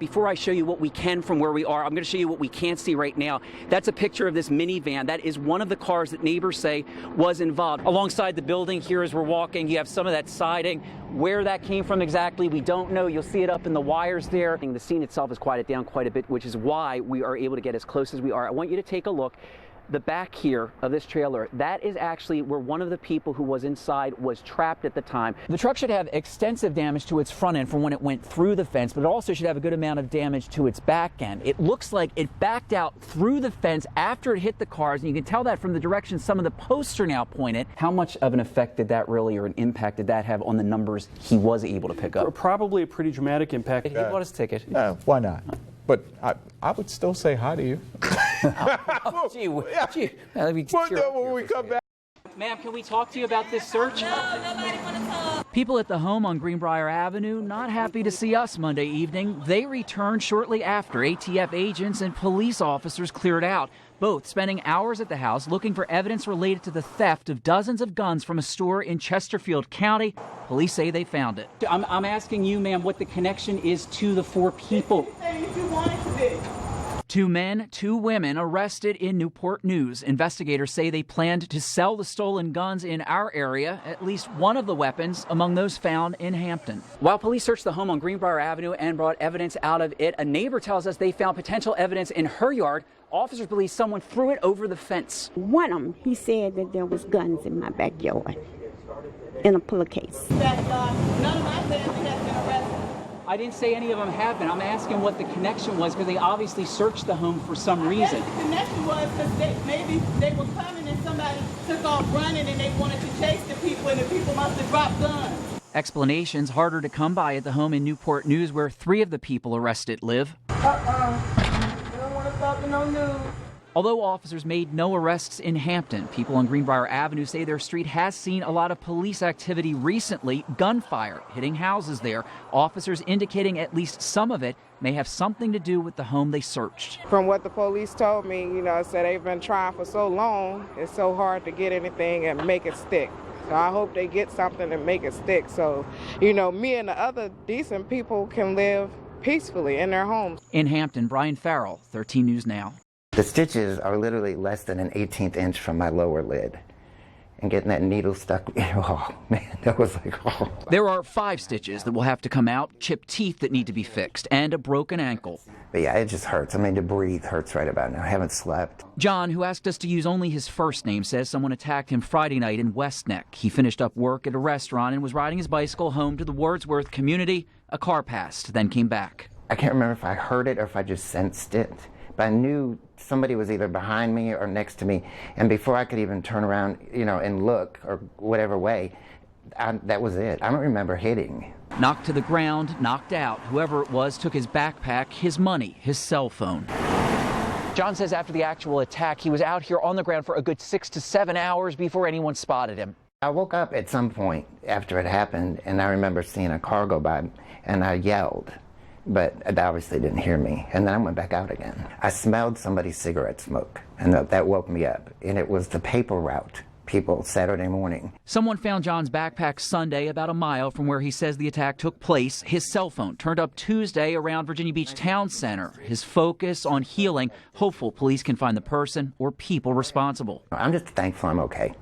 before I show you what we can from where we are, I'm going to show you what we can't see right now. That's a picture of this minivan. That is one of the cars that neighbors say was involved. Alongside the building here as we're walking, you have some of that siding. Where that came from exactly, we don't know. You'll see it up in the wires there. The scene itself has quieted down quite a bit, which is why we are able to get as close as we are. I want you to take a look. The back here of this trailer, that is actually where one of the people who was inside was trapped at the time. The truck should have extensive damage to its front end from when it went through the fence, but it also should have a good amount of damage to its back end. It looks like it backed out through the fence after it hit the cars, and you can tell that from the direction some of the posts are now pointed. How much of an effect did that really, or an impact did that have on the numbers he was able to pick up? Probably a pretty dramatic impact. He bought his ticket. Why not? But I would still say hi to you. When we come back. Ma'am, can we talk to you about this search? No, nobody want to talk. People at the home on Greenbrier Avenue not happy to see us Monday evening. They returned shortly after ATF agents and police officers cleared out, both spending hours at the house looking for evidence related to the theft of dozens of guns from a store in Chesterfield County. Police say they found it. I'm asking you, ma'am, what the connection is to the four people. 2 men, 2 women arrested in Newport News. Investigators say they planned to sell the stolen guns in our area, at least one of the weapons among those found in Hampton. While police searched the home on Greenbrier Avenue and brought evidence out of it, a neighbor tells us they found potential evidence in her yard. Officers believe someone threw it over the fence. One of them, he said that there was guns in my backyard in a pillowcase. None of my family has been arrested. I didn't say any of them have been. I'm asking what the connection was, because they obviously searched the home for some reason. The connection was because maybe they were coming and somebody took off running and they wanted to chase the people, and the people must have dropped guns. Explanations harder to come by at the home in Newport News where 3 of the people arrested live. You don't want to talk to no news. Although officers made no arrests in Hampton, people on Greenbrier Avenue say their street has seen a lot of police activity recently, gunfire hitting houses there. Officers indicating at least some of it may have something to do with the home they searched. From what the police told me, said they've been trying for so long, it's so hard to get anything and make it stick. So I hope they get something and make it stick so, me and the other decent people can live peacefully in their homes. In Hampton, Brian Farrell, 13 News Now. The stitches are literally less than an 18th inch from my lower lid. And getting that needle stuck, oh man, that was like, oh. There are 5 stitches that will have to come out, chipped teeth that need to be fixed, and a broken ankle. But yeah, it just hurts. To breathe hurts right about now. I haven't slept. John, who asked us to use only his first name, says someone attacked him Friday night in West Neck. He finished up work at a restaurant and was riding his bicycle home to the Wordsworth community. A car passed, then came back. I can't remember if I heard it or if I just sensed it. But I knew somebody was either behind me or next to me, and before I could even turn around, and look, or whatever way, that was it. I don't remember hitting. Knocked to the ground, knocked out. Whoever it was took his backpack, his money, his cell phone. John says after the actual attack, he was out here on the ground for a good 6 to 7 hours before anyone spotted him. I woke up at some point after it happened, and I remember seeing a car go by, and I yelled. But they obviously didn't hear me, and then I went back out again. I smelled somebody's cigarette smoke, and that woke me up, and it was the paper route people Saturday morning. Someone found John's backpack Sunday about a mile from where he says the attack took place. His cell phone turned up Tuesday around Virginia Beach Town Center. His focus on healing, hopeful police can find the person or people responsible. I'm just thankful I'm okay.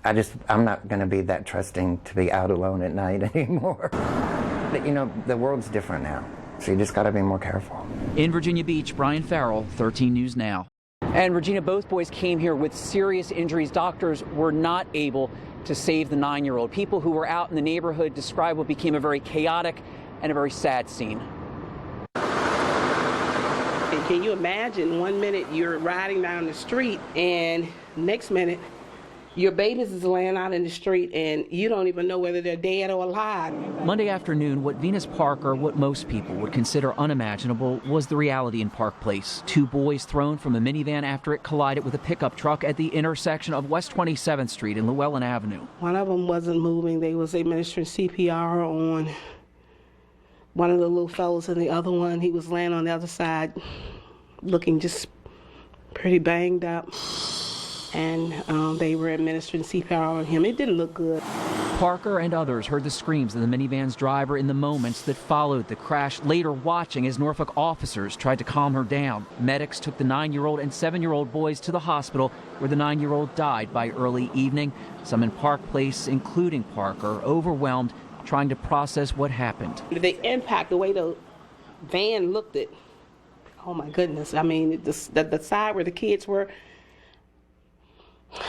I'm not going to be that trusting to be out alone at night anymore. But, the world's different now, so you just got to be more careful. In Virginia Beach, Brian Farrell, 13 News Now. And Regina, both boys came here with serious injuries. Doctors were not able to save the 9-year-old. People who were out in the neighborhood described what became a very chaotic and a very sad scene. Can you imagine, one minute you're riding down the street and next minute your babies is laying out in the street and you don't even know whether they're dead or alive. Monday afternoon, what Venus Parker, what most people would consider unimaginable, was the reality in Park Place. 2 boys thrown from a minivan after it collided with a pickup truck at the intersection of West 27th Street and Llewellyn Avenue. One of them wasn't moving. They was administering CPR on one of the little fellows, and the other one, he was laying on the other side looking just pretty banged up. and they were administering CPR on him. It didn't look good. Parker and others heard the screams of the minivan's driver in the moments that followed the crash, later watching as Norfolk officers tried to calm her down. Medics took the 9-year-old and 7-year-old boys to the hospital, where the 9-year-old died by early evening. Some in Park Place, including Parker, overwhelmed, trying to process what happened. The impact, the way the van looked at, oh my goodness. I mean, the side where the kids were,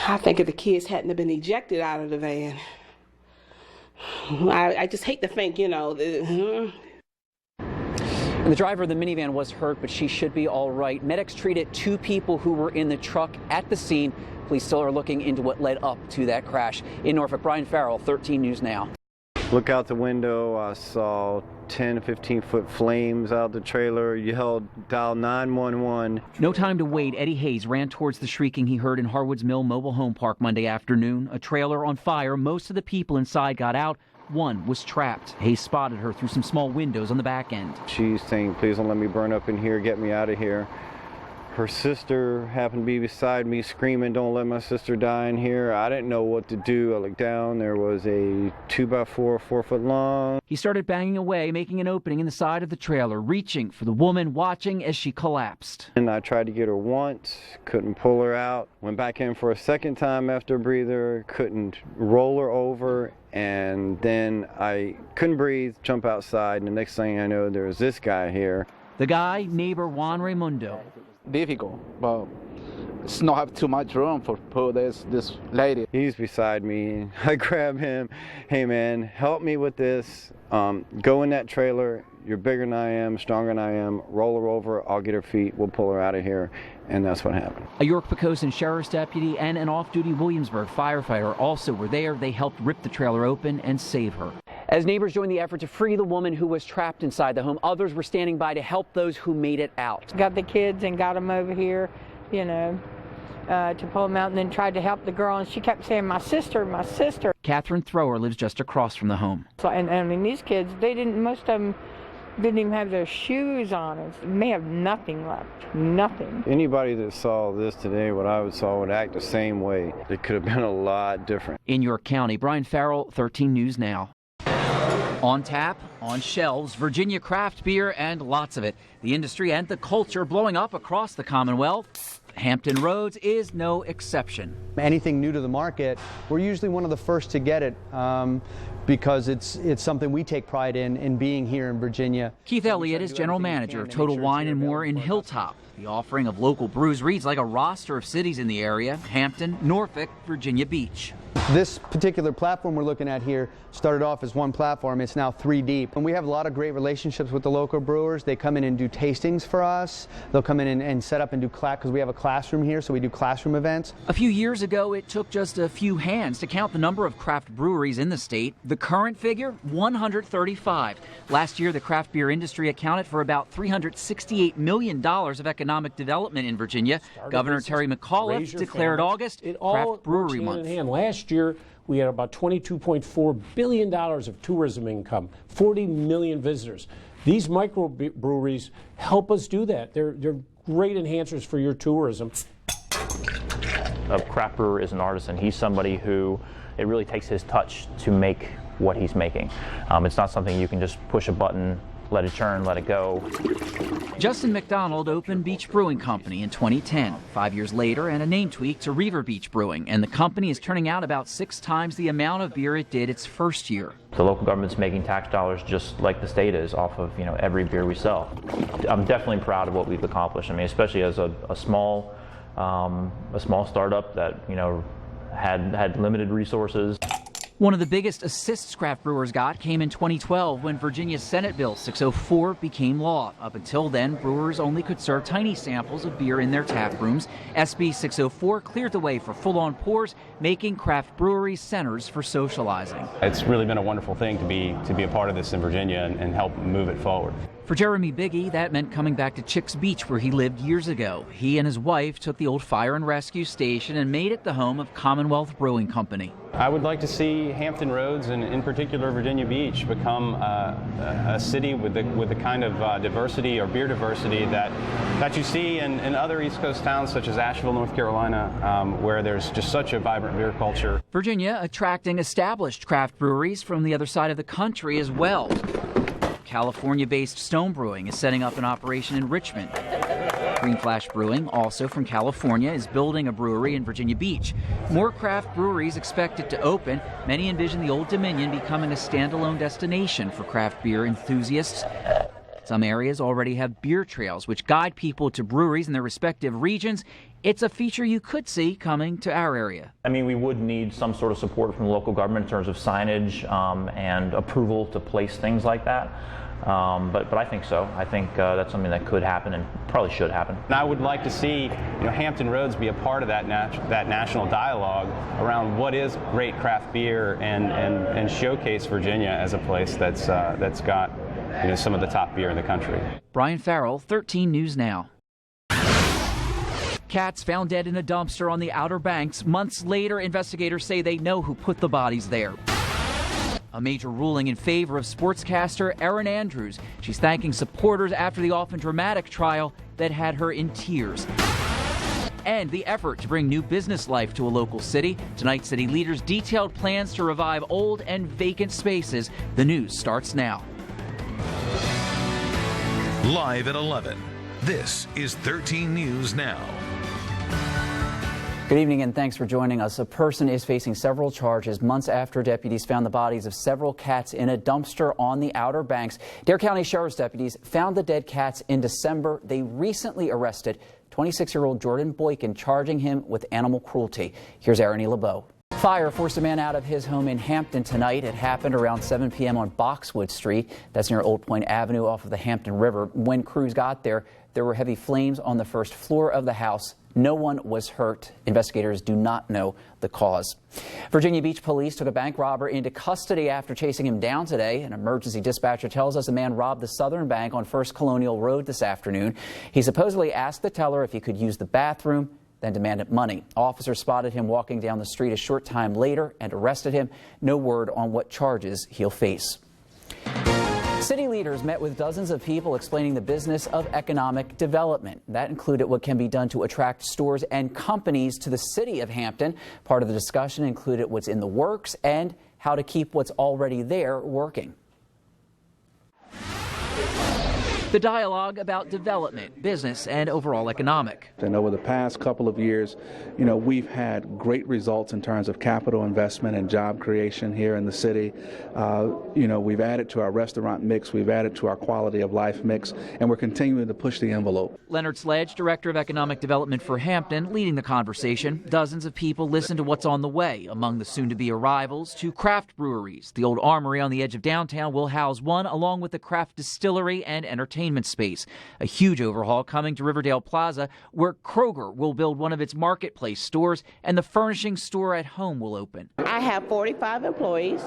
I think if the kids hadn't have been ejected out of the van, I just hate to think, you know. And the driver of the minivan was hurt, but she should be all right. Medics treated 2 people who were in the truck at the scene. Police still are looking into what led up to that crash. In Norfolk, Brian Farrell, 13 News Now. Look out the window, I saw 10 to 15-foot flames out the trailer, yelled, dial 911. No time to wait. Eddie Hayes ran towards the shrieking he heard in Harwood's Mill Mobile Home Park Monday afternoon. A trailer on fire. Most of the people inside got out. One was trapped. Hayes spotted her through some small windows on the back end. She's saying, please don't let me burn up in here, get me out of here. Her sister happened to be beside me screaming, don't let my sister die in here. I didn't know what to do. I looked down, there was a 2x4, 4-foot long. He started banging away, making an opening in the side of the trailer, reaching for the woman, watching as she collapsed. And I tried to get her once, couldn't pull her out. Went back in for a second time after a breather, couldn't roll her over. And then I couldn't breathe, jump outside, and the next thing I know, there was this guy here. The guy, neighbor Juan Raimundo. Difficult, but it's not have too much room for this lady. He's beside me. I grab him. Hey man, help me with this. Go in that trailer. You're bigger than I am, stronger than I am. Roll her over. I'll get her feet. We'll pull her out of here. And that's what happened. A York-Pocosin sheriff's deputy and an off-duty Williamsburg firefighter also were there. They helped rip the trailer open and save her. As neighbors joined the effort to free the woman who was trapped inside the home, others were standing by to help those who made it out. Got the kids and got them over here, you know, to pull them out, and then tried to help the girl, and she kept saying, my sister, my sister. Catherine Thrower lives just across from the home. So, and I mean, these kids, most of them didn't even have their shoes on. They may have nothing left, nothing. Anybody that saw this today, what I saw, would act the same way. It could have been a lot different. In York County, Brian Farrell, 13 News Now. On tap, on shelves, Virginia craft beer, and lots of it. The industry and the culture blowing up across the Commonwealth. Hampton Roads is no exception. Anything new to the market, we're usually one of the first to get it because it's something we take pride in being here in Virginia. Keith Elliott is general manager of Total Wine and More in Hilltop. The offering of local brews reads like a roster of cities in the area: Hampton, Norfolk, Virginia Beach. This particular platform we're looking at here started off as one platform. It's now 3 deep. And we have a lot of great relationships with the local brewers. They come in and do tastings for us. They'll come in and set up and do class, because we have a classroom here, so we do classroom events. A few years ago, it took just a few hands to count the number of craft breweries in the state. The current figure, 135. Last year, the craft beer industry accounted for about $368 million of economic development in Virginia. Governor Terry McAuliffe declared August Craft Brewery Month. Last year, we had about $22.4 billion of tourism income, 40 million visitors. These microbreweries help us do that. They're great enhancers for your tourism. A craft brewer is an artisan. He's somebody who it really takes his touch to make what he's making. It's not something you can just push a button, let it churn, let it go. Justin McDonald opened Beach Brewing Company in 2010. 5 years later, and a name tweak to Reaver Beach Brewing, and the company is turning out about 6 times the amount of beer it did its first year. The local government's making tax dollars just like the state is off of every beer we sell. I'm definitely proud of what we've accomplished. I mean, especially as a small startup that had limited resources. One of the biggest assists craft brewers got came in 2012 when Virginia's Senate Bill 604 became law. Up until then, brewers only could serve tiny samples of beer in their tap rooms. SB 604 cleared the way for full-on pours, making craft breweries centers for socializing. It's really been a wonderful thing to be a part of this in Virginia and help move it forward. For Jeremy Biggie, that meant coming back to Chicks Beach, where he lived years ago. He and his wife took the old fire and rescue station and made it the home of Commonwealth Brewing Company. I would like to see Hampton Roads, and in particular Virginia Beach, become a city with the kind of diversity or beer diversity that you see in other East Coast towns such as Asheville, North Carolina, where there's just such a vibrant beer culture. Virginia attracting established craft breweries from the other side of the country as well. California-based Stone Brewing is setting up an operation in Richmond. Green Flash Brewing, also from California, is building a brewery in Virginia Beach. More craft breweries expected to open. Many envision the Old Dominion becoming a standalone destination for craft beer enthusiasts. Some areas already have beer trails, which guide people to breweries in their respective regions. It's a feature you could see coming to our area. I mean, we would need some sort of support from the local government in terms of signage and approval to place things like that. But I think so. I think that's something that could happen and probably should happen. And I would like to see Hampton Roads be a part of that national dialogue around what is great craft beer and showcase Virginia as a place that's got some of the top beer in the country. Brian Farrell, 13 News Now. Cats found dead in a dumpster on the Outer Banks. Months later, investigators say they know who put the bodies there. A major ruling in favor of sportscaster Erin Andrews. She's thanking supporters after the often dramatic trial that had her in tears. And the effort to bring new business life to a local city. Tonight, city leaders detailed plans to revive old and vacant spaces. The news starts now. Live at 11, this is 13 News Now. Good evening and thanks for joining us. A person is facing several charges months after deputies found the bodies of several cats in a dumpster on the Outer Banks. Dare County Sheriff's deputies found the dead cats in December. They recently arrested 26-year-old Jordan Boykin, charging him with animal cruelty. Here's Aaron LeBeau. Fire forced a man out of his home in Hampton tonight. It happened around 7 p.m. on Boxwood Street. That's near Old Point Avenue off of the Hampton River. When crews got there, there were heavy flames on the first floor of the house. No one was hurt. Investigators do not know the cause. Virginia Beach police took a bank robber into custody after chasing him down today. An emergency dispatcher tells us a man robbed the Southern Bank on First Colonial Road this afternoon. He supposedly asked the teller if he could use the bathroom, then demanded money. Officers spotted him walking down the street a short time later and arrested him. No word on what charges he'll face. City leaders met with dozens of people explaining the business of economic development. That included what can be done to attract stores and companies to the city of Hampton. Part of the discussion included what's in the works and how to keep what's already there working. The dialogue about development, business, and overall economic. And over the past couple of years, we've had great results in terms of capital investment and job creation here in the city. We've added to our restaurant mix, we've added to our quality of life mix, and we're continuing to push the envelope. Leonard Sledge, Director of Economic Development for Hampton, leading the conversation. Dozens of people listen to what's on the way. Among the soon-to-be arrivals, 2 craft breweries. The old Armory on the edge of downtown will house one, along with the craft distillery and entertainment space. A huge overhaul coming to Riverdale Plaza, where Kroger will build one of its marketplace stores and the furnishing store at home will open. I have 45 employees.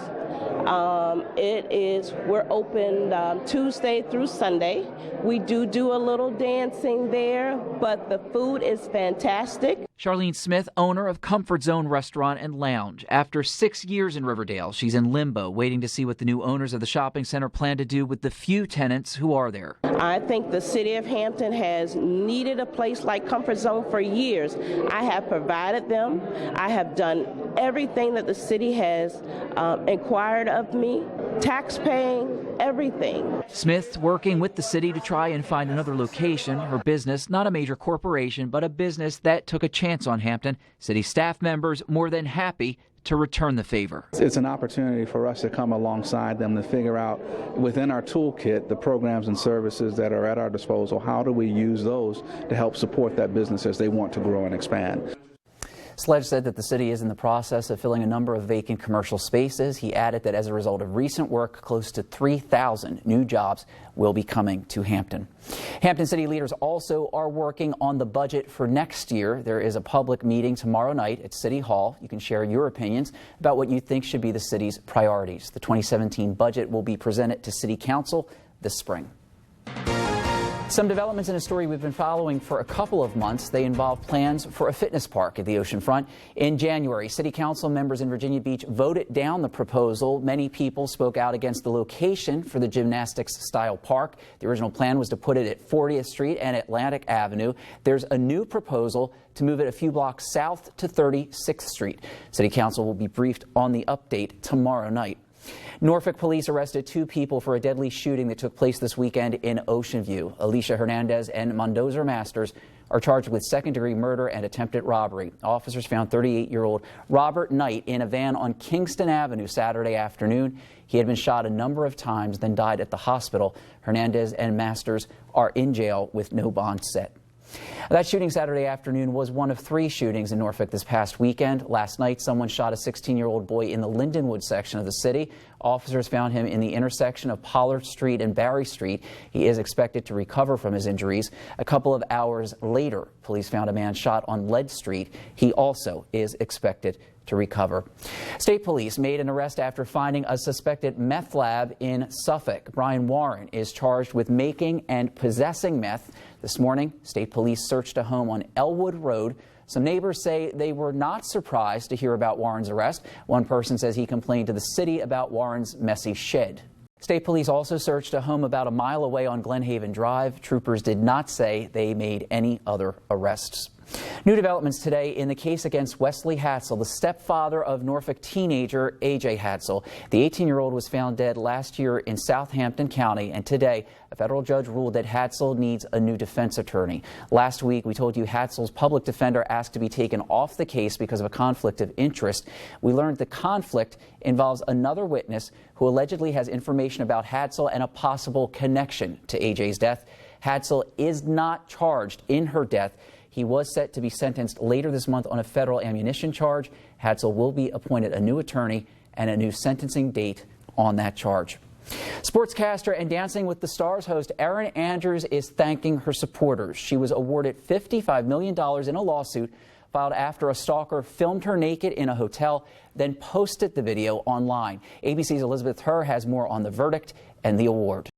We're open Tuesday through Sunday. We do a little dancing there, but the food is fantastic. Charlene Smith, owner of Comfort Zone Restaurant and Lounge. After 6 years in Riverdale, she's in limbo, waiting to see what the new owners of the shopping center plan to do with the few tenants who are there. I think the city of Hampton has needed a place like Comfort Zone for years. I have provided them. I have done everything that the city has inquired of me, tax paying, everything. Smith working with the city to try and find another location. Her business, not a major corporation, but a business that took a chance on Hampton. City staff members more than happy to return the favor. It's an opportunity for us to come alongside them to figure out within our toolkit the programs and services that are at our disposal. How do we use those to help support that business as they want to grow and expand? Sledge said that the city is in the process of filling a number of vacant commercial spaces. He added that as a result of recent work, close to 3,000 new jobs will be coming to Hampton. Hampton city leaders also are working on the budget for next year. There is a public meeting tomorrow night at City Hall. You can share your opinions about what you think should be the city's priorities. The 2017 budget will be presented to City Council this spring. Some developments in a story we've been following for a couple of months. They involve plans for a fitness park at the oceanfront. In January, City Council members in Virginia Beach voted down the proposal. Many people spoke out against the location for the gymnastics-style park. The original plan was to put it at 40th Street and Atlantic Avenue. There's a new proposal to move it a few blocks south to 36th Street. City Council will be briefed on the update tomorrow night. Norfolk police arrested 2 people for a deadly shooting that took place this weekend in Ocean View. Alicia Hernandez and Mendoza Masters are charged with second-degree murder and attempted robbery. Officers found 38-year-old Robert Knight in a van on Kingston Avenue Saturday afternoon. He had been shot a number of times, then died at the hospital. Hernandez and Masters are in jail with no bond set. That shooting Saturday afternoon was one of 3 shootings in Norfolk this past weekend. Last night, someone shot a 16-year-old boy in the Lindenwood section of the city. Officers found him in the intersection of Pollard Street and Barry Street. He is expected to recover from his injuries. A couple of hours later, police found a man shot on Lead Street. He also is expected to recover. State police made an arrest after finding a suspected meth lab in Suffolk. Brian Warren is charged with making and possessing meth. This morning, state police searched a home on Elwood Road. Some neighbors say they were not surprised to hear about Warren's arrest. One person says he complained to the city about Warren's messy shed. State police also searched a home about a mile away on Glenhaven Drive. Troopers did not say they made any other arrests. New developments today in the case against Wesley Hatzel, the stepfather of Norfolk teenager A.J. Hatzel. The 18-year-old was found dead last year in Southampton County, and today a federal judge ruled that Hatzel needs a new defense attorney. Last week, we told you Hatzel's public defender asked to be taken off the case because of a conflict of interest. We learned the conflict involves another witness who allegedly has information about Hatzel and a possible connection to A.J.'s death. Hatzel is not charged in her death. He was set to be sentenced later this month on a federal ammunition charge. Hatzel will be appointed a new attorney and a new sentencing date on that charge. Sportscaster and Dancing with the Stars host Erin Andrews is thanking her supporters. She was awarded $55 million in a lawsuit filed after a stalker filmed her naked in a hotel, then posted the video online. ABC's Elizabeth Herr has more on the verdict and the award.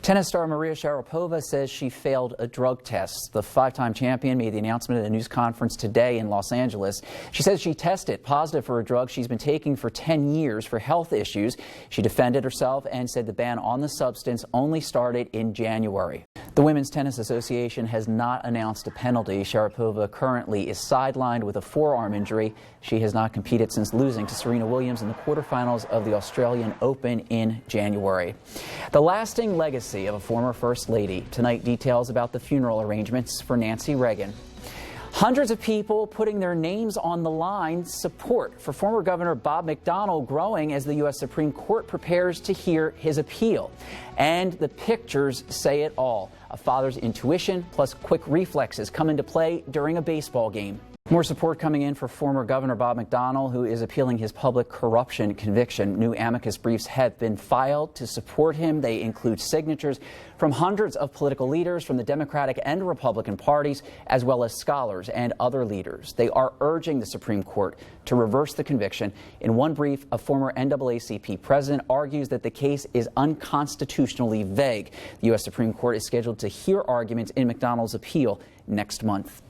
Tennis star Maria Sharapova says she failed a drug test. The 5-time champion made the announcement at a news conference today in Los Angeles. She says she tested positive for a drug she's been taking for 10 years for health issues. She defended herself and said the ban on the substance only started in January. The Women's Tennis Association has not announced a penalty. Sharapova currently is sidelined with a forearm injury. She has not competed since losing to Serena Williams in the quarterfinals of the Australian Open in January. The lasting legacy of a former First Lady. Tonight, details about the funeral arrangements for Nancy Reagan. Hundreds of people putting their names on the line. Support for former Governor Bob McDonnell growing as the U.S. Supreme Court prepares to hear his appeal. And the pictures say it all. A father's intuition plus quick reflexes come into play during a baseball game. More support coming in for former Governor Bob McDonnell, who is appealing his public corruption conviction. New amicus briefs have been filed to support him. They include signatures from hundreds of political leaders from the Democratic and Republican parties, as well as scholars and other leaders. They are urging the Supreme Court to reverse the conviction. In one brief, a former NAACP president argues that the case is unconstitutionally vague. The U.S. Supreme Court is scheduled to hear arguments in McDonnell's appeal next month.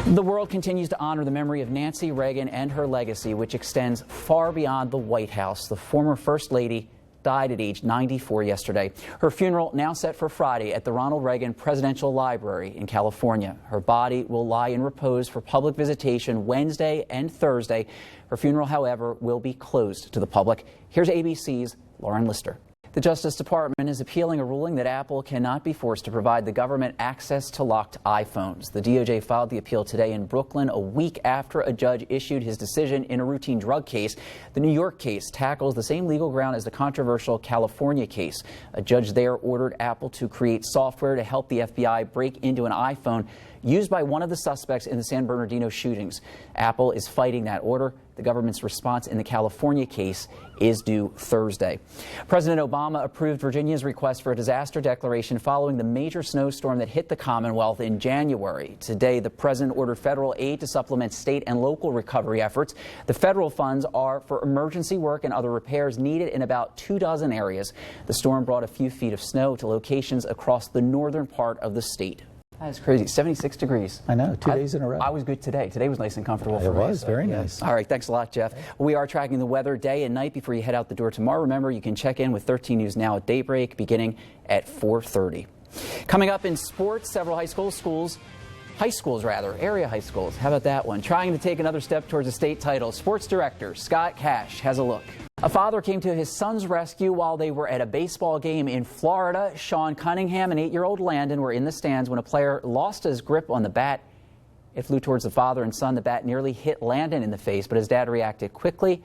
The world continues to honor the memory of Nancy Reagan and her legacy, which extends far beyond the White House. The former First Lady died at age 94 yesterday. Her funeral now set for Friday at the Ronald Reagan Presidential Library in California. Her body will lie in repose for public visitation Wednesday and Thursday. Her funeral, however, will be closed to the public. Here's ABC's Lauren Lister. The Justice Department is appealing a ruling that Apple cannot be forced to provide the government access to locked iPhones. The DOJ filed the appeal today in Brooklyn, a week after a judge issued his decision in a routine drug case. The New York case tackles the same legal ground as the controversial California case. A judge there ordered Apple to create software to help the FBI break into an iPhone used by one of the suspects in the San Bernardino shootings. Apple is fighting that order. The government's response in the California case is due Thursday. President Obama approved Virginia's request for a disaster declaration following the major snowstorm that hit the Commonwealth in January. Today, the president ordered federal aid to supplement state and local recovery efforts. The federal funds are for emergency work and other repairs needed in about 24 areas. The storm brought a few feet of snow to locations across the northern part of the state. That's crazy. 76 degrees. I know, 2 days in a row. I was good today. Today was nice and comfortable for me. It was, very nice. All right, thanks a lot, Jeff. We are tracking the weather day and night before you head out the door tomorrow. Remember, you can check in with 13 News Now at daybreak, beginning at 4:30. Coming up in sports, several area high schools. How about that one? Trying to take another step towards a state title. Sports director Scott Cash has a look. A father came to his son's rescue while they were at a baseball game in Florida. Sean Cunningham and 8-year-old Landon were in the stands when a player lost his grip on the bat. It flew towards the father and son. The bat nearly hit Landon in the face, but his dad reacted quickly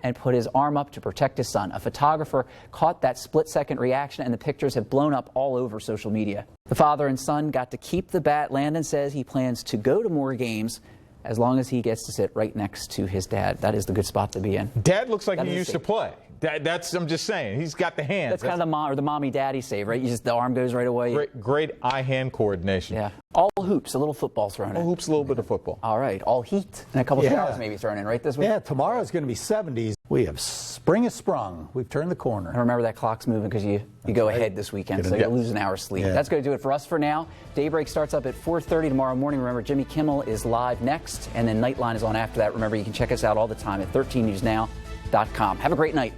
and put his arm up to protect his son. A photographer caught that split-second reaction, and the pictures have blown up all over social media. The father and son got to keep the bat. Landon says he plans to go to more games as long as he gets to sit right next to his dad. That is the good spot to be in. Dad looks like he used to play. I'm just saying, he's got the hands. That's kind of the mommy-daddy save, right? The arm goes right away. Great eye-hand coordination. Yeah. All hoops, a little football thrown in. All hoops, a little bit of football. All right. All heat. And a couple showers maybe thrown in, right, this week? Yeah, tomorrow's going to be 70s. We have spring has sprung. We've turned the corner. And remember that clock's moving because you go ahead this weekend, so you lose an hour's sleep. Yeah. That's going to do it for us for now. Daybreak starts up at 4:30 tomorrow morning. Remember, Jimmy Kimmel is live next, and then Nightline is on after that. Remember, you can check us out all the time at 13newsnow.com. Have a great night.